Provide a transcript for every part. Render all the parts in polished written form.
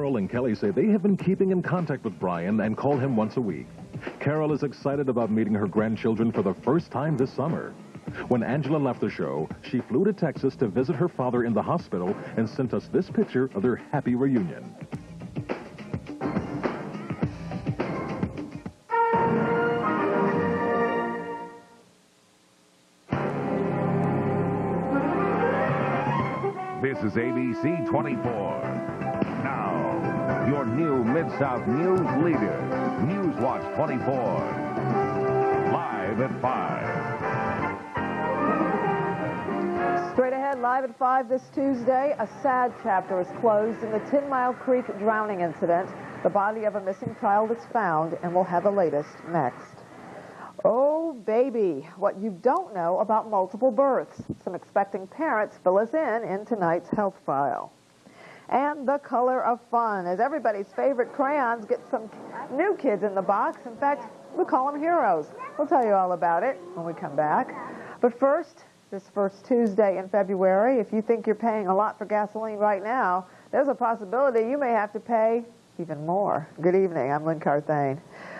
Carol and Kelly say they have been keeping in contact with Brian and call him once a week. Carol is excited about meeting her grandchildren for the first time this summer. When Angela left the show, she flew to Texas to visit her father in the hospital and sent us this picture of their happy reunion. This is ABC 24. Now, your new Mid-South news leader, News Watch 24. Live at 5. Straight ahead, live at 5 this Tuesday, a sad chapter is closed in the 10 Mile Creek drowning incident. The body of a missing child is found, and we'll have the latest next. Oh, baby, what you don't know about multiple births. Some expecting parents fill us in tonight's health file. And the color of fun, as everybody's favorite crayons get some new kids in the box. In fact, we call them heroes. We'll tell you all about it when we come back. But first, this first Tuesday in February, if you think you're paying a lot for gasoline right now, there's a possibility you may have to pay even more. Good evening, I'm Lynn Carthane.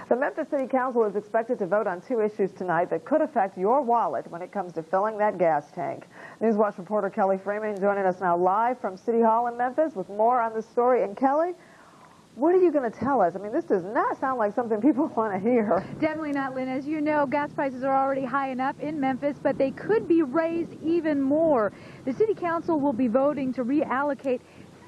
The Memphis City Council is expected to vote on 2 issues tonight that could affect your wallet when it comes to filling that gas tank. Newswatch reporter Kelly Freeman joining us now live from City Hall in Memphis with more on the story. And Kelly, what are you going to tell us? I mean, this does not sound like something people want to hear. Definitely not, Lynn. As you know, gas prices are already high enough in Memphis, but they could be raised even more. The City Council will be voting to reallocate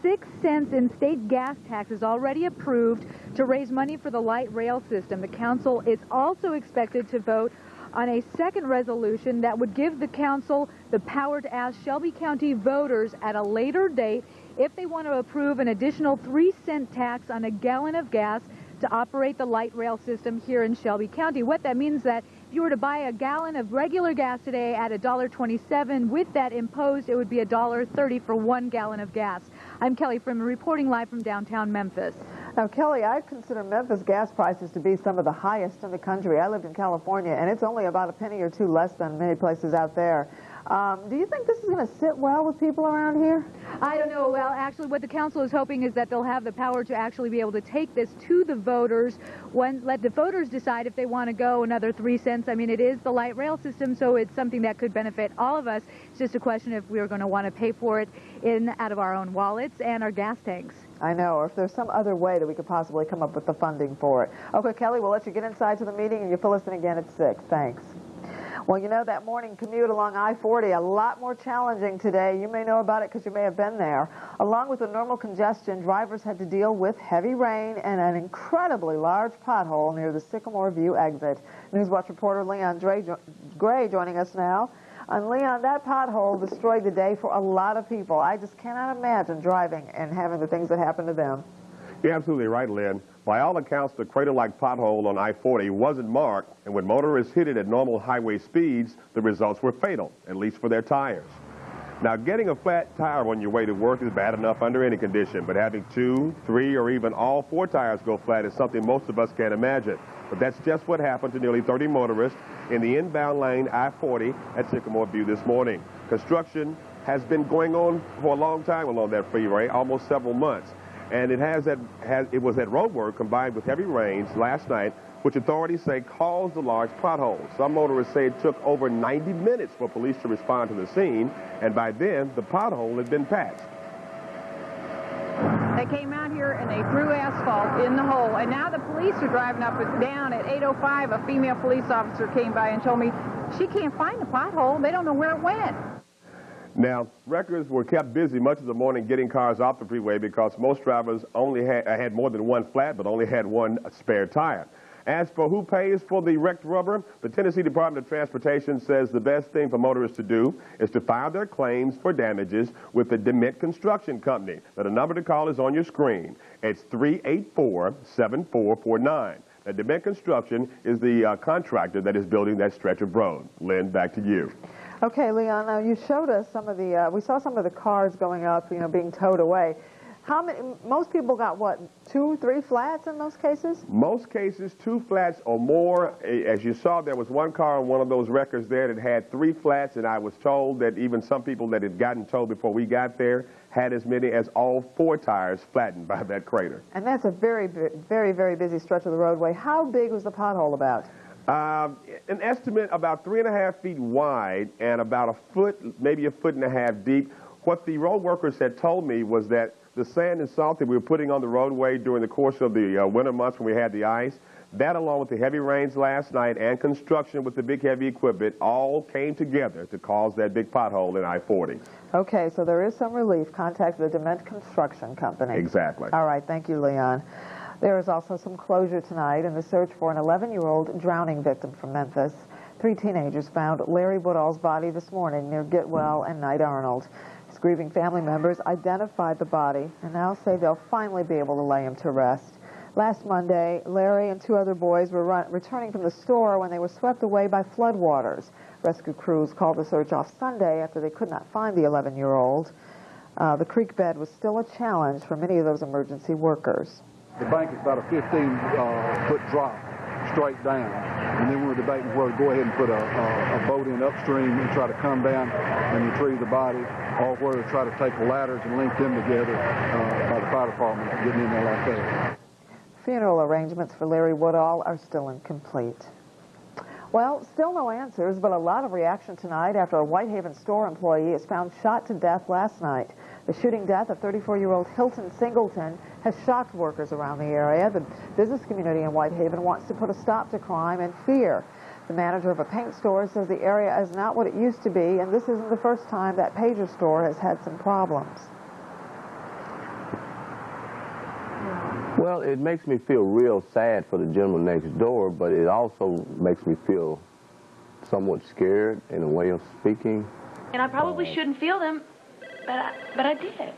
6 cents in state gas taxes already approved to raise money for the light rail system. The council is also expected to vote on a second resolution that would give the council the power to ask Shelby County voters at a later date if they want to approve an additional 3-cent tax on a gallon of gas to operate the light rail system here in Shelby County. What that means is that if you were to buy a gallon of regular gas today at $1.27, with that imposed, it would be $1.30 for 1 gallon of gas. I'm Kelly Freeman reporting live from downtown Memphis. Now, Kelly, I consider Memphis gas prices to be some of the highest in the country. I lived in California, and it's only about a penny or two less than many places out there. Do you think this is going to sit well with people around here? I don't know. Well, actually, what the council is hoping is that they'll have the power to actually be able to take this to the voters, let the voters decide if they want to go another 3 cents. I mean, it is the light rail system, so it's something that could benefit all of us. It's just a question if we're going to want to pay for it out of our own wallets and our gas tanks. I know, or if there's some other way that we could possibly come up with the funding for it. Okay, Kelly, we'll let you get inside to the meeting, and you fill us in again at 6. Thanks. Well, you know, that morning commute along I-40, a lot more challenging today. You may know about it because you may have been there. Along with the normal congestion, drivers had to deal with heavy rain and an incredibly large pothole near the Sycamore View exit. Newswatch reporter Leon Gray joining us now. And Leon, that pothole destroyed the day for a lot of people. I just cannot imagine driving and having the things that happened to them. You're absolutely right, Lynn. By all accounts, the crater-like pothole on I-40 wasn't marked, and when motorists hit it at normal highway speeds, the results were fatal, at least for their tires. Now, getting a flat tire on your way to work is bad enough under any condition, but having 2, 3, or even all 4 tires go flat is something most of us can't imagine. But that's just what happened to nearly 30 motorists in the inbound lane I-40 at Sycamore View this morning. Construction has been going on for a long time along that freeway, almost several months. And it was that road work combined with heavy rains last night, which authorities say caused the large pothole. Some motorists say it took over 90 minutes for police to respond to the scene, and by then, the pothole had been patched. They came out here and they threw asphalt in the hole, and now the police are driving up and down. At 8:05, a female police officer came by and told me she can't find the pothole. They don't know where it went. Now, wreckers were kept busy much of the morning getting cars off the freeway because most drivers only had more than one flat, but only had one spare tire. As for who pays for the wrecked rubber, the Tennessee Department of Transportation says the best thing for motorists to do is to file their claims for damages with the DeMint Construction Company. Now, the number to call is on your screen. It's 384-7449. Now, DeMint Construction is the contractor that is building that stretch of road. Lynn, back to you. Okay, Leon, now you showed us we saw some of the cars going up, being towed away. How many? Most people got what, 2, 3 flats in most cases? Most cases, 2 flats or more. As you saw, there was one car on one of those records there that had 3 flats, and I was told that even some people that had gotten towed before we got there had as many as all 4 tires flattened by that crater. And that's a very, very busy stretch of the roadway. How big was the pothole about? An estimate about 3.5 feet wide and about 1 foot, maybe 1.5 foot deep. What the road workers had told me was that the sand and salt that we were putting on the roadway during the course of the winter months when we had the ice, that along with the heavy rains last night and construction with the big heavy equipment all came together to cause that big pothole in I-40. Okay, so there is some relief. Contact the Dement Construction Company. Exactly. All right, thank you, Leon. There is also some closure tonight in the search for an 11-year-old drowning victim from Memphis. 3 teenagers found Larry Woodall's body this morning near Getwell and Knight Arnold. His grieving family members identified the body and now say they'll finally be able to lay him to rest. Last Monday, Larry and 2 other boys were returning from the store when they were swept away by floodwaters. Rescue crews called the search off Sunday after they could not find the 11-year-old. The creek bed was still a challenge for many of those emergency workers. The bank is about a 15-foot drop straight down, and then we're debating whether to go ahead and put a boat in upstream and try to come down and retrieve the body, or whether to try to take the ladders and link them together by the fire department getting in there like that. Funeral arrangements for Larry Woodall are still incomplete. Well, still no answers, but a lot of reaction tonight after a Whitehaven store employee is found shot to death last night. The shooting death of 34-year-old Hilton Singleton has shocked workers around the area. The business community in Whitehaven wants to put a stop to crime and fear. The manager of a paint store says the area is not what it used to be, and this isn't the first time that Pager store has had some problems. Well, it makes me feel real sad for the gentleman next door, but it also makes me feel somewhat scared in a way of speaking. And I probably shouldn't feel them, but I did.